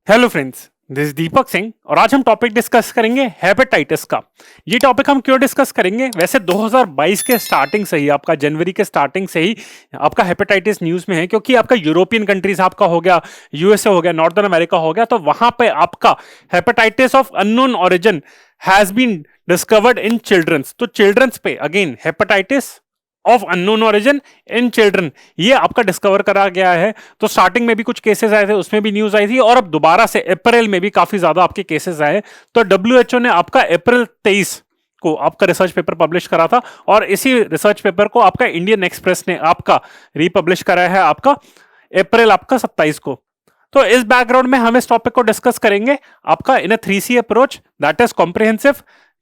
Hello friends, this Deepak Singh और आज हम टॉपिक डिस्कस करेंगे हेपेटाइटिस का। ये टॉपिक हम क्यों डिस्कस करेंगे? वैसे 2022 के स्टार्टिंग से ही आपका जनवरी के स्टार्टिंग से ही आपका हेपेटाइटिस न्यूज़ में है, क्योंकि आपका यूरोपियन कंट्रीज आपका हो गया, यूएसए हो गया, नॉर्दर्न अमेरिका हो गया, तो वहां पे आपका hepatitis of unknown origin has been discovered in childrens. तो चिल्ड्रंस पे again hepatitis of unknown origin in children ये आपका डिस्कवर करा गया है। तो स्टार्टिंग में भी कुछ केसेस आए थे, उसमें भी न्यूज आई थी, और अब दोबारा से अप्रैल में भी काफी ज्यादा आपके केसेस आए। तो डब्ल्यूएचओ ने आपका अप्रैल 23 को आपका रिसर्च पेपर पब्लिश करा था, और इसी रिसर्च पेपर को आपका इंडियन एक्सप्रेस ने आपका रिपब्लिश करा है आपका अप्रैल आपका 27 को। तो इस बैकग्राउंड में हम इस टॉपिक को डिस्कस करेंगे आपका इन अ 3C approach, that is comprehensive,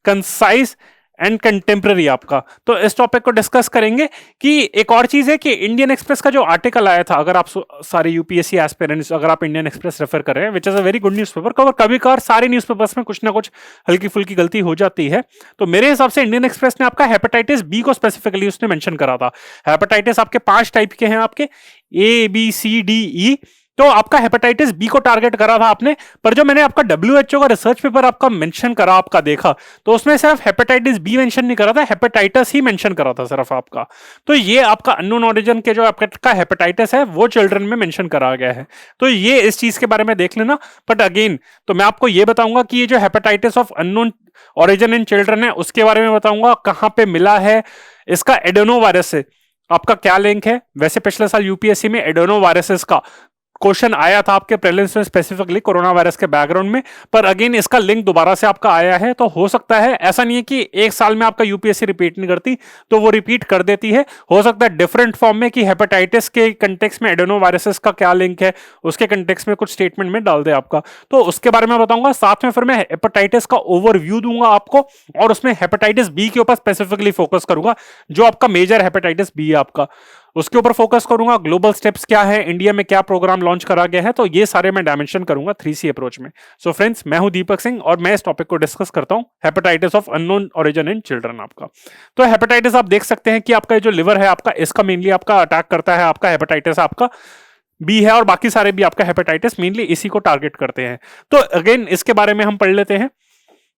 concise and contemporary आपका। तो इस टॉपिक को डिस्कस करेंगे कि एक और चीज है कि इंडियन एक्सप्रेस का जो आर्टिकल आया था, अगर आप सारे यूपीएससी एस्पिरेंट्स अगर आप इंडियन एक्सप्रेस रेफर कर रहे हैं, which is a very good newspaper, cover कभी कभार सारे न्यूज़पेपर्स में कुछ ना कुछ हल्की फुल्की गलती हो जाती है। तो मेरे हिसाब से इंडियन एक्सप्रेस ने आपका हेपेटाइटिस बी को स्पेसिफिकली उसने मेंशन करा था। हेपेटाइटिस आपके 5 टाइप के हैं, आपके ABCDE। तो आपका हेपेटाइटिस बी को टारगेट करा था आपने, पर जो मैंने आपका डब्ल्यूएचओ का रिसर्च पेपर आपका मेंशन करा आपका देखा, तो उसमें सिर्फ हेपेटाइटिस बी मेंशन नहीं करा था, हेपेटाइटिस ही मेंशन करा था सिर्फ आपका। तो ये आपका अननोन ओरिजिन के जो आपका हेपेटाइटिस है वो चिल्ड्रन में मेंशन करा गया है। तो ये इस चीज के बारे में देख लेना। बट अगेन तो मैं आपको ये बताऊंगा कि ये जो hepatitis of unknown origin in children है उसके बारे में बताऊंगा, कहां पे मिला है, इसका एडेनो वायरस से आपका क्या लिंक है। वैसे पिछले साल यूपीएससी में एडेनो वायरसेस का क्वेश्चन आया था आपके प्रीलिम्स में, स्पेसिफिकली कोरोना वायरस के बैकग्राउंड में, पर अगेन इसका लिंक दोबारा से आपका आया है। तो हो सकता है, ऐसा नहीं है कि एक साल में आपका यूपीएससी रिपीट नहीं करती, तो वो रिपीट कर देती है। हो सकता है डिफरेंट फॉर्म में कि हेपेटाइटिस के कंटेक्स्ट में एडेनो वायरसेस का क्या लिंक है, उसके कंटेक्स्ट में कुछ स्टेटमेंट में डाल दे आपका। तो उसके बारे में बताऊंगा, साथ में फिर मैं हेपेटाइटिस का ओवरव्यू दूंगा आपको, और उसमें हेपेटाइटिस बी के ऊपर स्पेसिफिकली फोकस करूंगा, जो आपका मेजर हेपेटाइटिस बी है आपका, उसके ऊपर फोकस करूंगा। ग्लोबल स्टेप्स क्या है, इंडिया में क्या प्रोग्राम लॉन्च करा गया है, तो ये सारे मैं डायमेंशन करूंगा 3C अप्रोच में। सो फ्रेंड्स, मैं हूं दीपक सिंह और मैं इस टॉपिक को डिस्कस करता हूं, hepatitis of unknown origin in children आपका। तो हेपेटाइटिस आप देख सकते हैं कि आपका जो लिवर है आपका, इसका मेनली आपका अटैक करता है, आपका हेपेटाइटिस आपका बी है, और बाकी सारे भी आपका हेपेटाइटिस मेनली इसी को टारगेट करते हैं। तो अगेन इसके बारे में हम पढ़ लेते हैं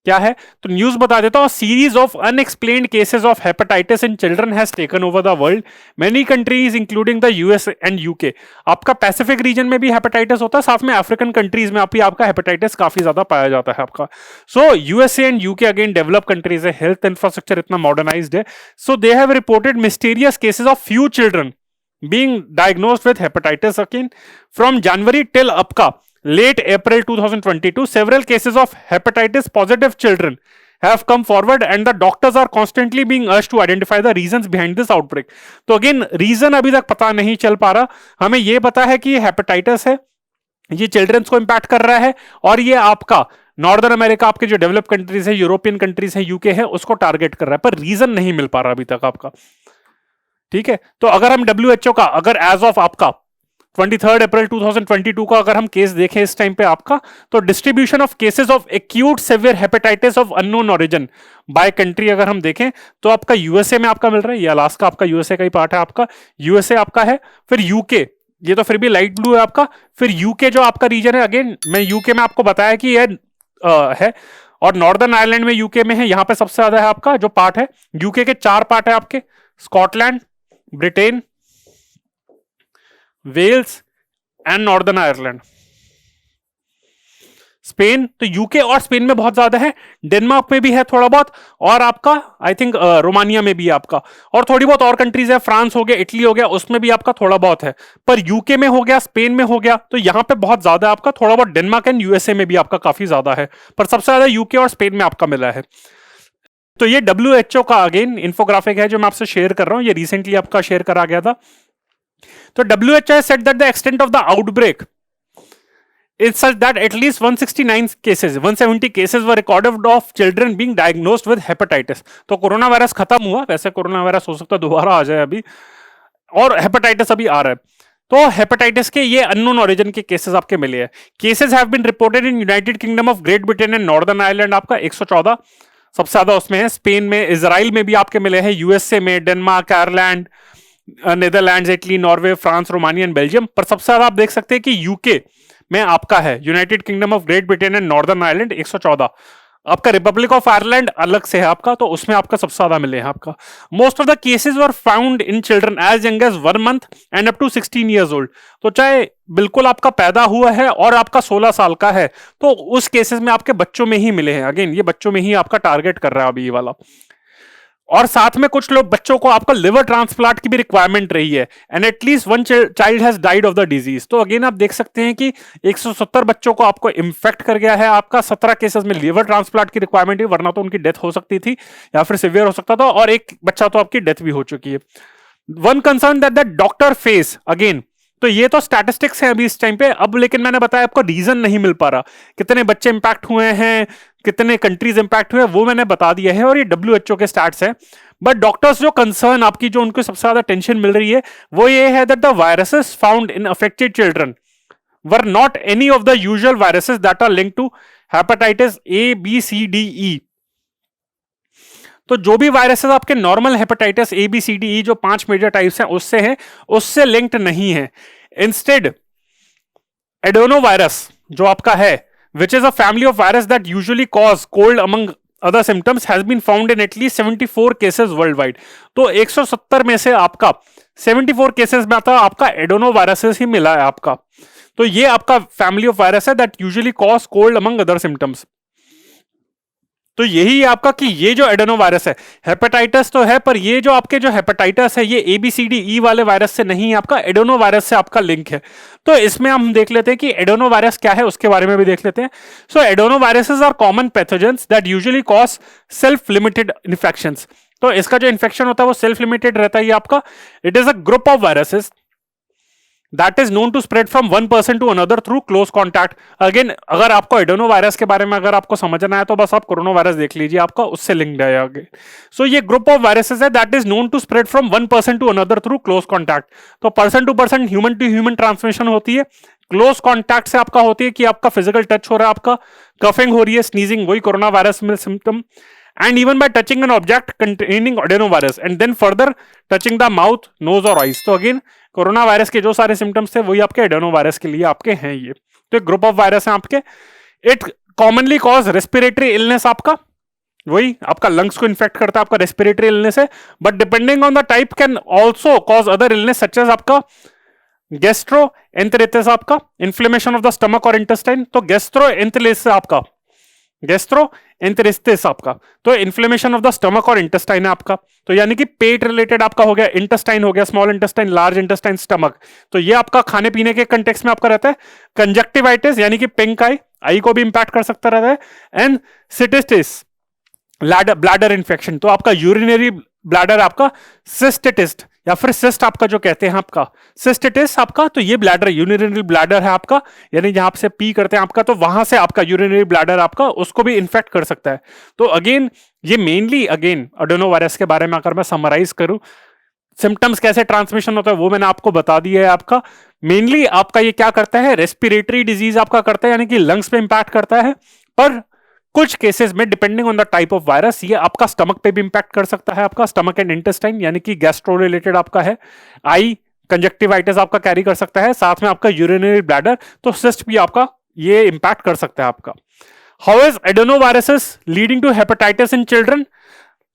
क्या है। तो न्यूज बता देता हूं, series of unexplained cases of hepatitis in children has taken over the world, many countries including the US and UK. आपका पैसिफिक रीजन में भी हेपेटाइटिस होता है, साथ में अफ्रीकन कंट्रीज में आपका हेपेटाइटिस काफी ज्यादा पाया जाता है आपका। So USA and UK again develop countries है, हेल्थ इंफ्रास्ट्रक्चर इतना मॉडर्नाइज्ड है। So they have reported mysterious cases of few children being diagnosed with hepatitis again from January till आपका late April 2022. Several cases of hepatitis positive children have come forward and the doctors are constantly being urged to identify the reasons behind this outbreak. तो again reason अभी तक पता नहीं चल पा रहा, हमें यह पता है कि ये हेपेटाइटिस है, ये चिल्ड्रंस को इंपैक्ट कर रहा है, और ये आपका नॉर्दर्न अमेरिका, आपके जो डेवलप कंट्रीज है, यूरोपियन कंट्रीज है, यूके है, उसको टारगेट कर रहा है, पर रीजन नहीं मिल पा रहा अभी तक आपका। ठीक है, तो अगर हम डब्ल्यूएचओ का अगर एज ऑफ आपका 23 अप्रैल 2022 का अगर हम केस देखें इस टाइम पे आपका, तो distribution of cases of acute severe hepatitis of unknown origin by country अगर हम देखें, तो आपका यूएसए में आपका मिल रहा है, ये अलास्का आपका यूएसए का ही पार्ट है आपका, यूएसए आपका है, फिर यूके, ये तो फिर भी लाइट ब्लू है आपका, फिर यूके जो आपका रीजन है, अगेन मैं यूके में आपको बताया कि ये है, और नॉर्दर्न आयरलैंड में यूके में है, यहां पे सबसे ज्यादा है आपका जो पार्ट है। यूके के 4 पार्ट है आपके, Scotland, Britain, Wales and Northern Ireland. Spain, तो यूके और स्पेन में बहुत ज्यादा है, डेनमार्क में भी है थोड़ा बहुत, और आपका आई थिंक रोमानिया में भी है आपका, और थोड़ी बहुत और कंट्रीज है, फ्रांस हो गया, इटली हो गया, उसमें भी आपका थोड़ा बहुत है। पर यूके में हो गया, स्पेन में हो गया, तो यहां पे बहुत ज्यादा आपका, थोड़ा बहुत डेनमार्क एंड यूएसए में भी आपका काफी ज्यादा है, पर सबसे ज्यादा यूके और स्पेन में आपका मिला है। तो ये डब्ल्यूएचओ का अगेन इंफोग्राफिक है जो मैं आपसे शेयर कर रहा हूं, ये रिसेंटली आपका शेयर करा गया था। तो WHO has said that the extent of the outbreak is such that at least 170 cases were recorded of children being diagnosed with hepatitis. तो कोरोना वायरस खत्म हुआ, वैसे कोरोना वायरस हो सकता है दोबारा आ जाए अभी, और हेपेटाइटिस अभी आ रहा है। तो हेपेटाइटिस के ये अननोन ओरिजिन के केसेस आपके मिले हैं। Cases have been reported in United Kingdom of Great Britain and Northern Ireland, आपका 114 सबसे ज्यादा उसमें है, स्पेन में, इजराइल में भी आपके मिले हैं, यूएसए में, Denmark, Ireland, Netherlands, Italy, Norway, France, Romania and Belgium. पर सबसे ज्यादा आप देख सकते हैं कि यूके में आपका है United Kingdom of Great Britain and Northern Ireland 114। आपका रिपब्लिक ऑफ आयरलैंड अलग से है आपका, तो उसमें आपका सबसे ज्यादा मिले हैं आपका। Most of the cases were found in children age young age 1 month and up to 16 years old. तो चाहे बिल्कुल आपका पैदा हुआ है और आपका 16 साल का है, तो उस केसेस में आपके बच्चों में ही मिले हैं। अगेन ये बच्चों में ही आपका टारगेट कर रहा है अभी ये वाला। और साथ में कुछ लोग बच्चों को आपका लिवर ट्रांसप्लांट की भी रिक्वायरमेंट रही है and at least 1 child has died of the disease. तो अगेन आप देख सकते हैं कि 170 बच्चों को आपको इन्फेक्ट कर गया है आपका। 17 केसेस में लिवर ट्रांसप्लांट की रिक्वायरमेंट है, वरना तो उनकी डेथ हो सकती थी या फिर सिवियर हो सकता था, और एक बच्चा तो आपकी डेथ भी हो चुकी है। One concern that the doctor face, again तो ये तो स्टैटिस्टिक्स है अभी इस टाइम पे। अब लेकिन मैंने बताया आपको रीजन नहीं मिल पा रहा, कितने बच्चे इंपैक्ट हुए हैं, कितने कंट्रीज इंपैक्ट हुए, वो मैंने बता दिया है और ये WHO के स्टैट्स है। बट डॉक्टर्स जो कंसर्न आपकी, जो उनको सबसे ज्यादा टेंशन मिल रही है, वो ये है that the viruses found in affected children were not any of the usual viruses that are linked to hepatitis A, B, C, D, E। तो जो भी वायरसेस आपके normal hepatitis A, B, C, D, E जो 5 major types हैं उससे हैं, उससे linked नहीं है। इंस्टेड एडेनोवायरस जो आपका है, which is a family of virus that usually cause cold among other symptoms, has been found in at least 74 cases worldwide। तो 170 में से आपका 74 केसेस में आता आपका एडेनोवायरस ही मिला है आपका। तो ये आपका फैमिली ऑफ वायरस है that usually cause cold among other symptoms. तो यही आपका कि ये जो एडेनोवायरस है, हेपेटाइटिस तो है, पर ये जो आपके जो हेपेटाइटिस है ये ABCDE वाले वायरस से नहीं, आपका एडेनोवायरस से आपका लिंक है। तो इसमें हम देख लेते हैं कि एडेनोवायरस क्या है, उसके बारे में भी देख लेते हैं। So adenoviruses are common pathogens that usually cause self limited infections. तो इसका जो इन्फेक्शन होता है वो सेल्फ लिमिटेड रहता है ये आपका। It is a group of viruses that is known to spread from one person to another through close contact। Again अगर आपको एडेनोवायरस के बारे में अगर आपको समझना है तो बस आप कोरोना वायरस देख लीजिए, आपका उससे लिंक्ड है आगे। सो ये ग्रुप ऑफ वायरसेस है that is known to spread from one person to another through close contact. तो person to person, human to human transmission होती है। क्लोज कॉन्टैक्ट से आपका होती है कि आपका फिजिकल टच हो रहा है, आपका कफिंग हो रही है, स्नीजिंग, वही कोरोना वायरस में symptom. And even by touching an object containing adenovirus and then further touching the mouth, nose or eyes। तो अगेन कोरोना वायरस के जो सारे सिम्टम्स थे वही आपके एडेनोवायरस के लिए आपके हैं ये। तो एक ग्रुप ऑफ वायरस है आपके। It commonly cause respiratory illness, आपका वही आपका लंग्स को इन्फेक्ट करता है, आपका रेस्पिरेटरी इलनेस है। But depending on the type can also cause other illness such as आपका गैस्ट्रोएंटेरिटिस, आपका इन्फ्लेमेशन ऑफ द स्टमक और इंटेस्टाइन। तो गैस्ट्रोएंटेरिटिस आपका, गैस्ट्रोएंटेरिटिस आपका तो इन्फ्लेमेशन ऑफ द स्टमक और इंटेस्टाइन है आपका। तो यानी कि पेट रिलेटेड आपका हो गया, इंटेस्टाइन हो गया, small intestine, large intestine, stomach. तो ये आपका खाने पीने के कंटेक्स्ट में आपका रहता है। कंजक्टिवाइटिस यानी कि पिंक आई को भी इंपैक्ट कर सकता रहता है। एंड सिस्टिटिस, ब्लैडर इन्फेक्शन, तो आपका यूरिनरी ब्लैडर आपका, सिस्टिटिस या फिर सिस्ट आपका जो कहते हैं आपका सिस्टिटिस आपका, तो ये ब्लैडर यूरिनरी ब्लैडर है आपका, यानी जहां से पी करते हैं आपका, तो वहां से आपका यूरिनरी ब्लैडर आपका उसको भी इन्फेक्ट कर सकता है। तो अगेन ये मेनली अगेन एडेनोवायरस के बारे में अगर मैं समराइज करूं, सिम्टम्स कैसे ट्रांसमिशन होता है वो मैंने आपको बता दिया है आपका। मेनली आपका ये क्या करता है, रेस्पिरेटरी डिजीज आपका करता है, यानी कि लंग्स पे इंपैक्ट करता है। पर कुछ केसेस में depending on the type of virus ये आपका स्टमक पे भी इंपैक्ट कर सकता है, आपका स्टमक एंड इंटेस्टाइन, यानी कि गैस्ट्रो रिलेटेड आपका है। आई कंजक्टिवाइटिस आपका कैरी कर सकता है, साथ में आपका यूरिनरी ब्लैडर, तो सिस्ट भी आपका ये इंपैक्ट कर सकता है आपका। How is adenoviruses leading to hepatitis in children?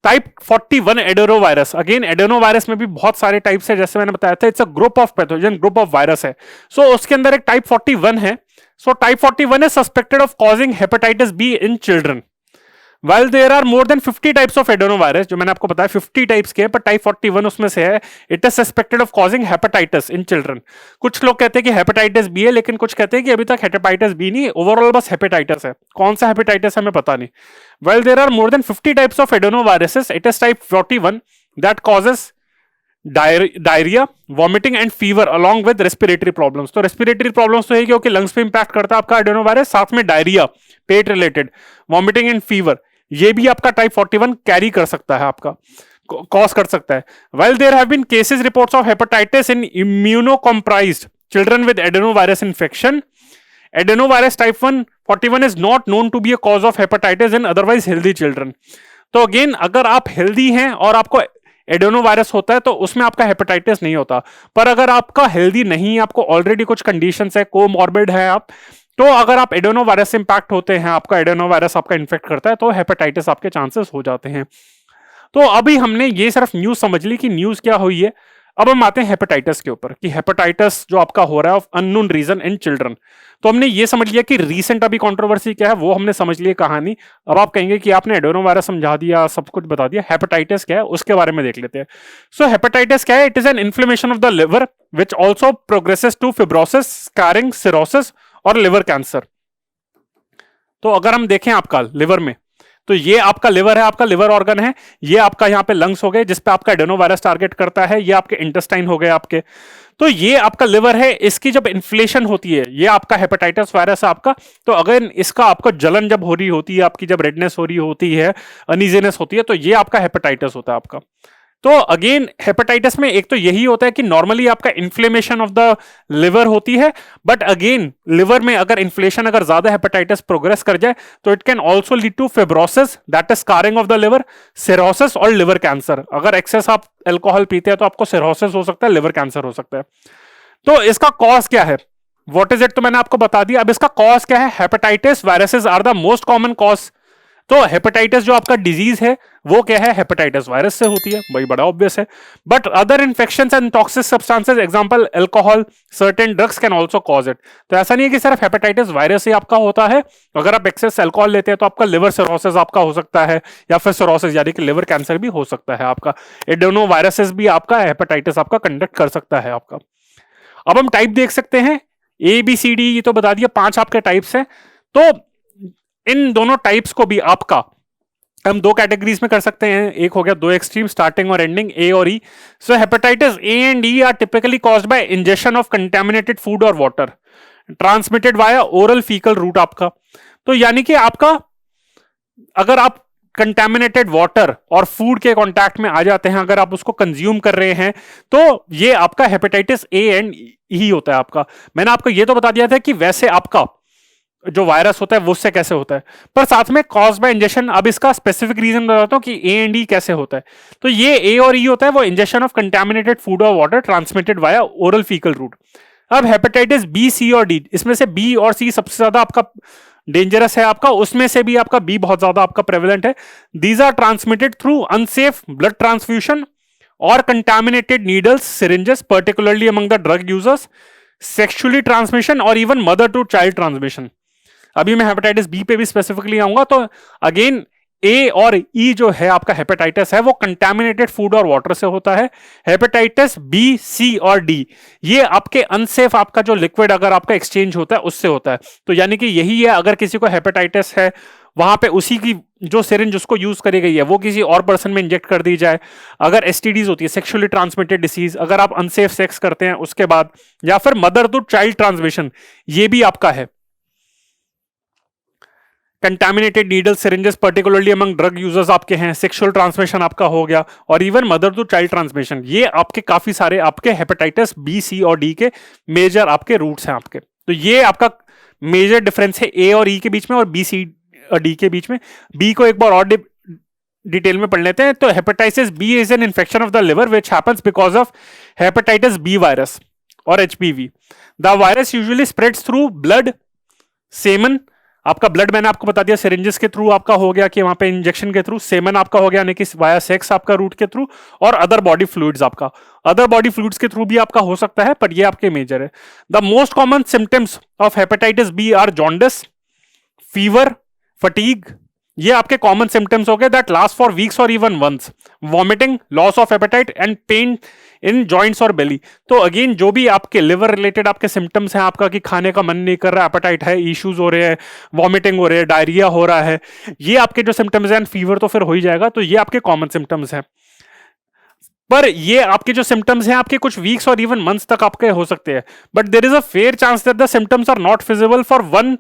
Type 41 adenovirus. Again adenovirus में भी बहुत सारे टाइप्स है, जैसे मैंने बताया था, it's a group of pathogen, group of virus है। सो उसके अंदर एक टाइप 41 है। So type 41 is suspected of causing hepatitis B in children. While there are more than 50 types of adenovirus, जो मैंने आपको बताया 50 टाइप्स के, पर टाइप 41 उसमें से है। It is suspected of causing hepatitis in children। कुछ लोग कहते हैं कि हेपेटाइटिस बी है, लेकिन कुछ कहते हैं कि अभी तक हेपेटाइटिस बी नहीं, ओवरऑल बस हेपेटाइटिस है। कौन सा हेपेटाइटिस है हमें पता नहीं। While there are more than 50 types of adenoviruses, it is type 41 that causes diarrhoea, vomiting and fever along with respiratory problems. तो रेस्पिरेटरी प्रॉब्लम्स तो है क्योंकि लंग्स पे इंपैक्ट करता है आपका एडेनोवायरस, साथ में diarrhoea, pet related, vomiting and fever, ये भी आपका टाइप 41 कैरी कर सकता है, आपका कॉज कर सकता है। While there have been cases reports of hepatitis in immunocompromised children with adenovirus infection, adenovirus type 41 is not known to be a cause of hepatitis in otherwise healthy children। तो again अगर आप healthy हैं और आपको adeno virus होता है तो उसमें आपका हेपेटाइटिस नहीं होता। पर अगर आपका हेल्दी नहीं, आपको ऑलरेडी कुछ कंडीशंस है, कोमॉर्बिड है आप, तो अगर आप एडेनो वायरस से इंपैक्ट होते हैं, आपका एडेनो वायरस आपका इन्फेक्ट करता है, तो हेपेटाइटिस आपके चांसेस हो जाते हैं। तो अभी हमने ये सिर्फ न्यूज समझ ली कि न्यूज क्या हुई है। अब हम आते हैं हेपेटाइटिस के ऊपर कि हेपेटाइटिस जो आपका हो रहा है of unknown reason in children. तो हमने ये समझ लिया कि रीसेंट अभी कंट्रोवर्सी क्या है, वो हमने समझ लिया कहानी। अब आप कहेंगे कि आपने एडेनो वायरस समझा दिया, सब कुछ बता दिया, हेपेटाइटिस क्या है उसके बारे में देख लेते हैं। सो हेपेटाइटिस क्या है? It is an inflammation of the liver which also progresses to fibrosis, scarring, cirrhosis और लिवर कैंसर। तो अगर हम देखें आपका लिवर में, तो ये आपका लिवर है, आपका लिवर ऑर्गन है, ये आपका यहाँ पे लंग्स हो गए जिसपे आपका एडेनो वायरस टारगेट करता है, ये आपके इंटेस्टाइन हो गए आपके। तो ये आपका लिवर है, इसकी जब इन्फ्लेशन होती है, ये आपका हेपेटाइटिस वायरस है आपका। तो अगर इसका आपको जलन जब हो रही होती है, आपकी जब रेडनेस हो रही होती है, अनइजीनेस होती है, तो ये आपका हेपेटाइटिस होता है आपका। तो अगेन हेपेटाइटिस में एक तो यही होता है कि नॉर्मली आपका इन्फ्लेमेशन ऑफ द लिवर होती है, बट अगेन लिवर में अगर इन्फ्लेशन अगर ज्यादा हेपेटाइटिस प्रोग्रेस कर जाए तो it can also lead to fibrosis, that is scarring of the liver, cirrhosis और लिवर कैंसर। अगर एक्सेस आप अल्कोहल पीते हैं तो आपको सिरोसिस हो सकता है, लिवर कैंसर हो सकता है। तो इसका कॉज क्या है, व्हाट इज इट, तो मैंने आपको बता दिया। अब इसका कॉज क्या है? Hepatitis viruses are the most common cause. तो हेपेटाइटिस जो आपका डिजीज है वो क्या है? हेपेटाइटिस वायरस से होती है, भाई बड़ा ऑब्वियस है। But other infections and toxic substances, example alcohol, certain drugs can also cause it. तो ऐसा नहीं है कि सिर्फ हेपेटाइटिस वायरस ही आपका होता है। अगर आप एक्सेस अल्कोहल लेते हैं तो आपका लिवर सिरोसिस आपका हो सकता है, या फिर सिरोसिस यानी कि लिवर कैंसर भी हो सकता है आपका। एडेनो वायरसेस भी आपका हेपेटाइटिस आपका कंडक्ट कर सकता है आपका। अब हम टाइप देख सकते हैं, ए बी सी डी, ये तो बता दिया 5 आपके टाइप्स हैं। तो इन दोनों टाइप्स को भी आपका हम 2 कैटेगरीज में कर सकते हैं। एक हो गया 2 एक्सट्रीम, स्टार्टिंग और एंडिंग, ए और E. So hepatitis A and E are typically caused by injection of contaminated food और water transmitted via oral faecal route आपका। तो यानी कि आपका अगर आप कंटेमिनेटेड वाटर और फूड के कांटेक्ट में आ जाते हैं, अगर आप उसको कंज्यूम कर रहे हैं, तो ये आपका हेपेटाइटिस ए एंड ई होता है आपका। मैंने आपको ये तो बता दिया था कि वैसे आपका जो वायरस होता है वो उससे कैसे होता है, पर साथ में कॉज बाय इंजेक्शन। अब इसका स्पेसिफिक रीजन बताता हूं कि ए एंड ई कैसे होता है। तो ये ए और ई होता है वो इंजेक्शन ऑफ कंटेमिनेटेड फूड और water transmitted via oral faecal route. अब हेपेटाइटिस बी, सी और डी, इसमें से बी और सी सबसे ज्यादा आपका डेंजरस है आपका, उसमें से भी आपका बी बहुत ज्यादा आपका प्रेवलेंट है। These are transmitted through unsafe blood transfusion और contaminated needles, syringes, particularly among the drug users, sexually transmission और even mother to child transmission. अभी मैं हेपेटाइटिस बी पे भी स्पेसिफिकली आऊंगा। तो अगेन ए और ई जो है आपका हेपेटाइटिस है वो कंटेमिनेटेड फूड और वाटर से होता है। हेपेटाइटिस बी, सी और डी ये आपके अनसेफ आपका जो लिक्विड अगर आपका एक्सचेंज होता है उससे होता है। तो यानी कि यही है, अगर किसी को हेपेटाइटिस है वहां पे उसी की जो सिरिंज उसको यूज करी गई है वो किसी और पर्सन में इंजेक्ट कर दी जाए। अगर एसटीडीज होती है, सेक्सुअली ट्रांसमिटेड डिसीज, अगर आप अनसेफ सेक्स करते हैं उसके बाद, या फिर मदर टू चाइल्ड ट्रांसमिशन, ये भी आपका है। Contaminated needle, syringes, particularly among drug users आपके हैं, सेक्सुअल ट्रांसमिशन आपका हो गया, और even mother to child transmission. ये आपके काफी सारे आपके हेपेटाइटिस बी, सी और डी के मेजर आपके रूट्स हैं आपके। तो ये आपका मेजर डिफरेंस है ए और ई के बीच में और बी, सी और डी के बीच में। बी को एक बार और डिटेल में पढ़ लेते हैं। तो hepatitis B is an infection of the liver which happens because of hepatitis B virus और HPV. The virus usually spreads through blood, semen, आपका ब्लड मैंने आपको बता दिया सिरिंजेस के थ्रू आपका हो गया कि वहां पे इंजेक्शन के थ्रू, सेमन आपका हो गया यानी कि वाया सेक्स आपका रूट के थ्रू, और अदर बॉडी फ्लूइड्स आपका, अदर बॉडी फ्लूइड्स के थ्रू भी आपका हो सकता है, पर ये आपके मेजर है। The most common symptoms of hepatitis B are jaundice, fever, fatigue, ये आपके कॉमन सिम्टम्स हो गए दैट लास्ट फॉर वीक्स और even months, vomiting, loss of appetite and pain in joints और बेली। तो अगेन जो भी आपके लिवर रिलेटेड आपके सिम्टम्स हैं आपका कि खाने का मन नहीं कर रहा, एपेटाइट है, इश्यूज हो रहे हैं, वॉमिटिंग हो रही है, डायरिया हो रहा है, ये आपके जो सिम्टम्स हैं, फीवर तो फिर हो ही जाएगा, तो ये आपके कॉमन सिम्टम्स हैं। पर ये आपके जो सिम्टम्स हैं आपके कुछ वीक्स और इवन मंथ्स तक आपके हो सकते हैं, but there is a fair chance that the symptoms are not visible for 1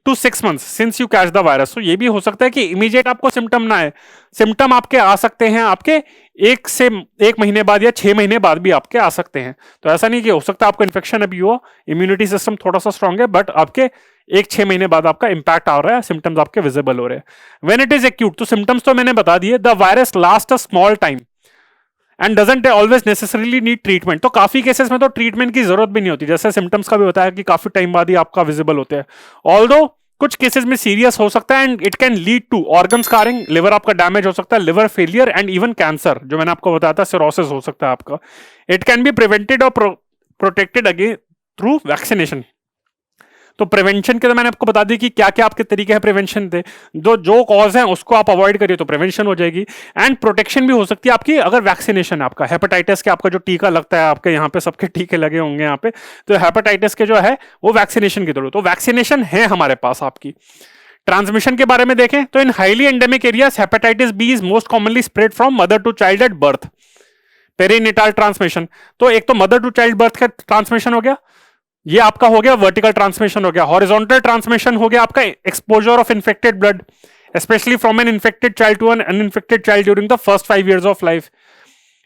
to 6 months since you catch the virus। तो ये भी हो सकता है कि इमीडिएट आपको सिम्टम ना आए, सिम्टम आपके आ सकते हैं आपके 1 महीने बाद या 6 महीने बाद भी आपके आ सकते हैं। तो ऐसा नहीं कि हो सकता है आपको इन्फेक्शन अभी हो, इम्यूनिटी सिस्टम थोड़ा सा स्ट्रांग है, बट आपके 1-6 महीने बाद आपका इंपैक्ट आ रहा है, सिम्टम्स आपके विजिबल हो रहे हैं। व्हेन इट इज एक्यूट, तो सिम्टम्स तो मैंने बता दिए। The virus last a small time and doesn't always necessarily need treatment. तो काफी केसेस में तो ट्रीटमेंट की जरूरत भी नहीं होती, जैसे सिम्टम्स का भी बताया कि काफी टाइम बाद ही आपका विजिबल होते हैं। ऑल्दो कुछ केसेस में सीरियस हो सकता है and it can lead to organ scarring, liver आपका डैमेज हो सकता है, liver failure and even cancer, जो मैंने आपको बताया था सिरोसिस हो सकता है आपका। इट कैन बी प्रिवेंटेड और प्रोटेक्टेड अगेन थ्रू वैक्सीनेशन। तो प्रिवेंशन के तो मैंने आपको बता दी कि क्या क्या आपके तरीके हैं प्रिवेंशन थे, जो कॉज है उसको आप अवॉइड करिए तो प्रिवेंशन हो जाएगी। एंड प्रोटेक्शन भी हो सकती है आपकी अगर वैक्सीनेशन है आपका। हेपेटाइटिस के आपका जो टीका लगता है, आपके यहाँ पे सबके टीके लगे होंगे यहाँ पे, तो हेपेटाइटिस के जो है वो वैक्सीनेशन की जरूरत, तो वैक्सीनेशन है हमारे पास आपकी। ट्रांसमिशन के बारे में देखें तो in highly endemic areas hepatitis B is most commonly spread from mother to child at birth. Perinatal transmission, तो एक तो मदर टू चाइल्ड बर्थ का ट्रांसमिशन हो गया, ये आपका हो गया वर्टिकल ट्रांसमिशन हो गया। हॉरिजॉन्टल ट्रांसमिशन हो गया आपका exposure of infected blood specially from an infected child to an uninfected child during the first 5 years of life.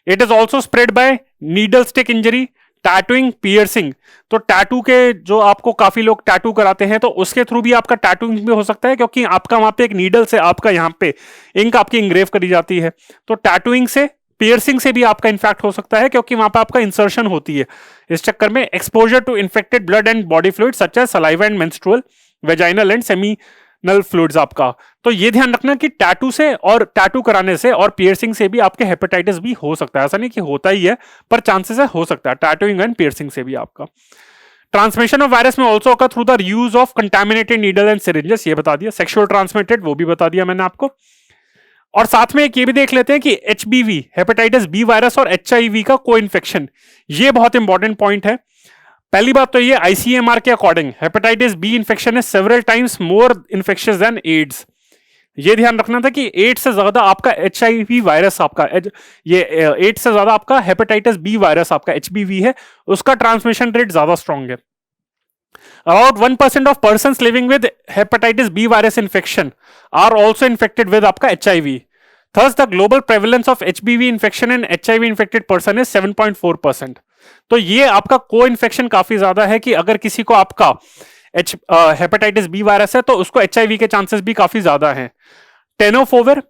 It is also spread by needle stick injury, tattooing, piercing. तो tattoo के जो आपको काफी लोग tattoo कराते हैं तो उसके थ्रू भी आपका टैटूइंग भी हो सकता है, क्योंकि आपका वहां पे एक नीडल से आपका यहाँ पे इंक आपकी इंग्रेव करी जाती है। तो टैटूइंग से, पियर्सिंग से भी आपका इन्फेक्ट हो सकता है, क्योंकि वहां पे आपका इंसर्शन होती है। इस चक्कर में exposure to infected blood and body fluid such as saliva and menstrual, vaginal and seminal fluids आपका। तो ये ध्यान रखना कि टैटू से और टैटू कराने से और पियर्सिंग से भी आपके हेपेटाइटिस भी हो सकता है। ऐसा नहीं कि होता ही है, पर चांसेस है हो सकता है टैटूइंग एंड पियर्सिंग से भी आपका। ट्रांसमिशन ऑफ वायरस में also occur through the use of contaminated needle and syringes, ये बता दिया। सेक्सुअल ट्रांसमिटेड वो भी बता दिया मैंने आपको। और साथ में एक ये भी देख लेते हैं कि एचबीवी, हेपेटाइटिस बी वायरस और एचआईवी का को इन्फेक्शन, ये बहुत इंपॉर्टेंट पॉइंट है। पहली बात तो ये आईसीएमआर के according hepatitis B infection is several times more infectious than AIDS. ये ध्यान रखना था कि एड्स से ज्यादा आपका एचआईवी वायरस आपका ये एड्स से ज्यादा आपका हेपेटाइटिस बी वायरस आपका एचबीवी है, उसका ट्रांसमिशन रेट ज्यादा स्ट्रॉन्ग है। About 1% of persons living with hepatitis B virus infection are also infected with आपका HIV. Thus, the global prevalence of HBV infection in HIV infected person is 7.4%. तो ये आपका को इन्फेक्शन काफी ज्यादा है कि अगर किसी को आपका हेपेटाइटिस बी वायरस है तो उसको HIV के चांसेस भी काफी ज्यादा हैं। Tenofovir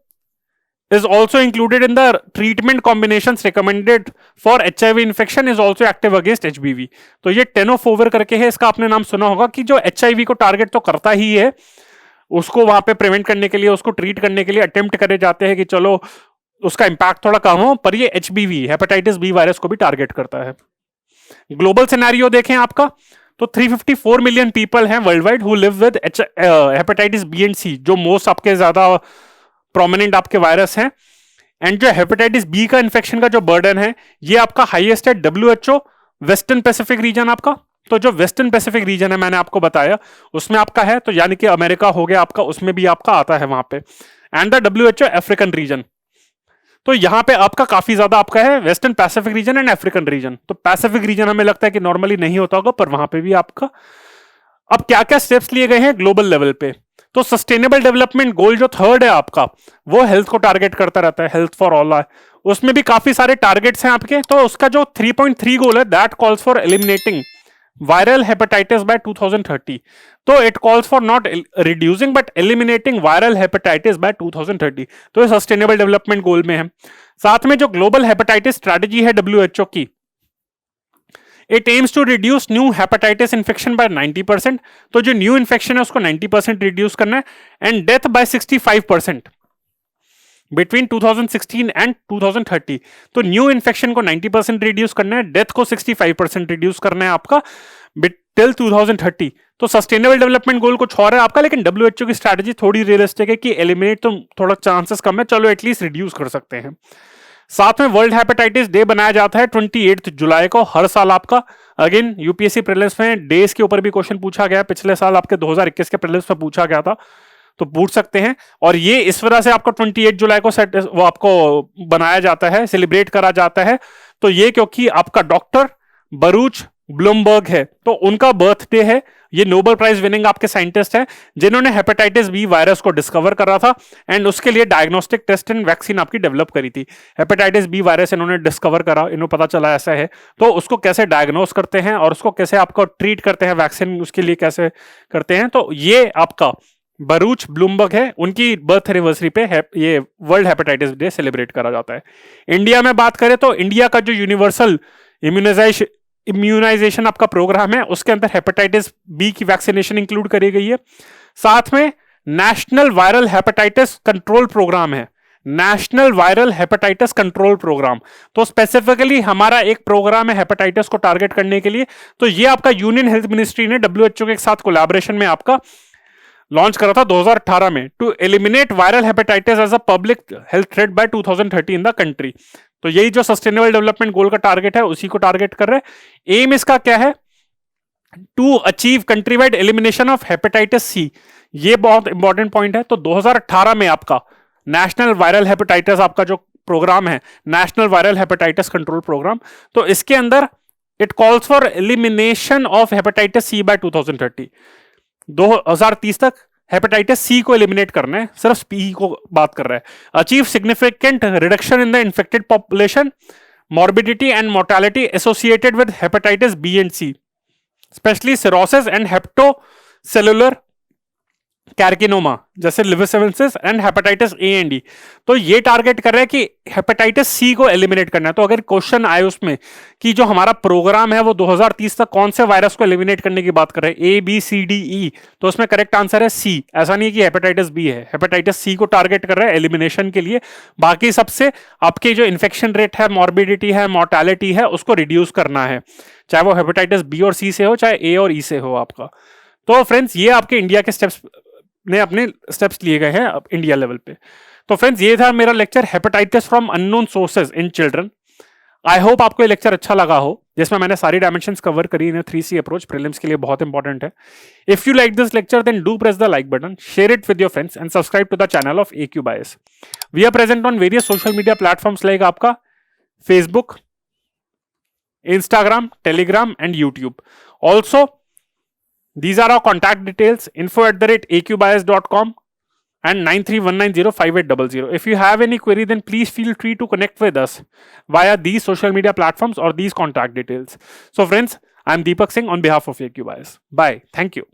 is also included in the treatment combinations recommended for HIV infection is also active against HBV. तो ये टेनोफोविर करके है, इसका आपने नाम सुना होगा कि जो HIV को टारगेट तो करता ही है, उसको वहां पे प्रिवेंट करने के लिए, उसको ट्रीट करने के लिए अटेम्प्ट करे जाते हैं कि चलो उसका इंपैक्ट थोड़ा कम हो, पर ये HBV हेपेटाइटिस बी वायरस को भी टारगेट करता है। ग्लोबल सिनेरियो देखें आपका तो 354 मिलियन पीपल हैं worldwide who live with hepatitis B and C, जो मोस्ट आपके ज्यादा प्रोमिनेंट आपके वायरस हैं। एंड जो हेपेटाइटिस बी का इन्फेक्शन का जो बर्डन है ये आपका हाईएस्ट है WHO वेस्टर्न पैसिफिक रीजन आपका। तो जो वेस्टर्न पैसिफिक रीजन है मैंने आपको बताया उसमें आपका है, तो यानी कि अमेरिका हो गया आपका, उसमें भी आपका आता है वहां पे। And the WHO African region, तो यहां पे आपका काफी ज्यादा आपका है western Pacific region and African region. तो पैसिफिक रीजन हमें लगता है कि नॉर्मली नहीं होता होगा, पर वहां पे भी आपका। अब क्या क्या स्टेप्स लिए गए हैं ग्लोबल लेवल पे, तो सस्टेनेबल डेवलपमेंट गोल जो थर्ड है आपका वो हेल्थ को टारगेट करता रहता है, हेल्थ फॉर ऑल है, उसमें भी काफी सारे टारगेट्स हैं आपके। तो उसका जो 3.3 गोल है that calls for eliminating viral hepatitis by 2030। तो it calls for not reducing but eliminating viral hepatitis by 2030। तो ये सस्टेनेबल डेवलपमेंट गोल में है। साथ में जो ग्लोबल हेपेटाइटिस स्ट्रेटजी है WHO की, it aims to reduce new hepatitis infection by 90%। तो जो न्यू इन्फेक्शन है उसको 90% रिड्यूस करना है, and death by 65% between 2016 and 2030। तो न्यू इन्फेक्शन को 90% रिड्यूस करना है, डेथ को 65% रिड्यूस करना है आपका टिल 2030। तो सस्टेनेबल डेवलपमेंट गोल कुछ और है आपका, लेकिन WHO की स्ट्रैटेजी थोड़ी रियलिस्टिक है कि एलिमिनेट तो थोड़ा चांसेस कम है, चलो एटलीस्ट रिड्यूस कर सकते हैं। साथ में वर्ल्ड हेपेटाइटिस डे बनाया जाता है 28 जुलाई को हर साल आपका। अगेन यूपीएससी प्रीलिम्स में डेज के ऊपर भी क्वेश्चन पूछा गया, पिछले साल आपके 2021 के प्रीलिम्स में पूछा गया था, तो पूछ सकते हैं। और ये इस वजह से आपको 28 जुलाई को वो आपको बनाया जाता है, सेलिब्रेट करा जाता है। तो ये क्योंकि आपका डॉक्टर बरूच ब्लूमबर्ग है, तो उनका बर्थडे है। ये नोबेल प्राइज विनिंग आपके साइंटिस्ट हैं जिन्होंने हेपेटाइटिस बी वायरस को डिस्कवर करा था एंड उसके लिए डायग्नोस्टिक टेस्ट एंड वैक्सीन आपकी डेवलप करी थी। हेपेटाइटिस बी वायरस इन्होंने डिस्कवर करा, इन्होंने पता चला ऐसा है, तो उसको कैसे डायग्नोस करते हैं और उसको कैसे आपको ट्रीट करते हैं, वैक्सीन उसके लिए कैसे करते हैं। तो ये आपका बरूच ब्लूमबर्ग है, उनकी बर्थ एनिवर्सरी पे ये वर्ल्ड हेपेटाइटिस डे सेलिब्रेट करा जाता है। इंडिया में बात करें तो इंडिया का जो यूनिवर्सल इम्यूनाइजेशन आपका प्रोग्राम है, उसके अंदर हेपेटाइटिस बी की वैक्सीनेशन इंक्लूड करी गई है। साथ में national viral hepatitis control programme है, national viral hepatitis control programme. तो स्पेसिफिकली हमारा एक प्रोग्राम है हेपेटाइटिस को टारगेट करने के लिए। तो ये आपका यूनियन हेल्थ मिनिस्ट्री ने WHO के साथ कोलैबोरेशन में आपका लॉन्च करा था 2018 में, to eliminate viral hepatitis as a public health threat by 2030 in the country. तो यही जो सस्टेनेबल डेवलपमेंट गोल का टारगेट है, उसी को टारगेट कर रहे हैं। एम इसका क्या है? To achieve country wide elimination of hepatitis C. ये बहुत इंपॉर्टेंट पॉइंट है। तो 2018 में आपका नेशनल वायरल हेपेटाइटिस आपका जो प्रोग्राम है, national viral hepatitis control programme, तो इसके अंदर it calls for elimination of hepatitis C by 2030। 2030 तक हेपेटाइटिस सी को एलिमिनेट करना है, सिर्फ पी को बात कर रहा है। Achieve significant reduction in the infected population, morbidity and mortality associated with hepatitis B and C, especially cirrhosis and hepatocellular कैर्किनोमा जैसे liver cirrhosis and hepatitis A and D. तो ये टारगेट कर रहे हैं कि हेपेटाइटिस सी को एलिमिनेट करना है। तो अगर क्वेश्चन आए उसमें कि जो हमारा प्रोग्राम है वो 2030 तक कौन से वायरस को एलिमिनेट करने की बात कर रहे हैं, ABCDE, तो उसमें करेक्ट आंसर है सी। ऐसा नहीं है कि हेपेटाइटिस बी है, हेपेटाइटिस सी को टारगेट कर रहे हैं एलिमिनेशन के लिए। बाकी सबसे आपके जो इन्फेक्शन रेट है, मॉर्बिडिटी है, मोर्टेलिटी है, उसको रिड्यूस करना है, चाहे वो हेपेटाइटिस बी और सी से हो, चाहे ए और ई से हो आपका। तो फ्रेंड्स ये आपके इंडिया के स्टेप्स ने अपने स्टेप्स लिए गए हैं अब इंडिया लेवल पे। तो फ्रेंड्स ये था मेरा lecture hepatitis from unknown sources in children. I hope आपको ये लेक्चर अच्छा लगा हो, जिसमें मैंने सारी डायमेंशंस कवर करी इन 3C अप्रोच, प्रीलिम्स के लिए बहुत इंपॉर्टेंट है। If you like this lecture then do press the like button, share it with your friends and subscribe to the channel of AQ Bias। We are present on various social media platforms like आपका Facebook, Instagram, Telegram and YouTube. Also, these are our contact details: info@aqbias.com and 9319058000. If you have any query, then please feel free to connect with us via these social media platforms or these contact details. So friends, I'm Deepak Singh on behalf of AQ Bias. Bye. Thank you.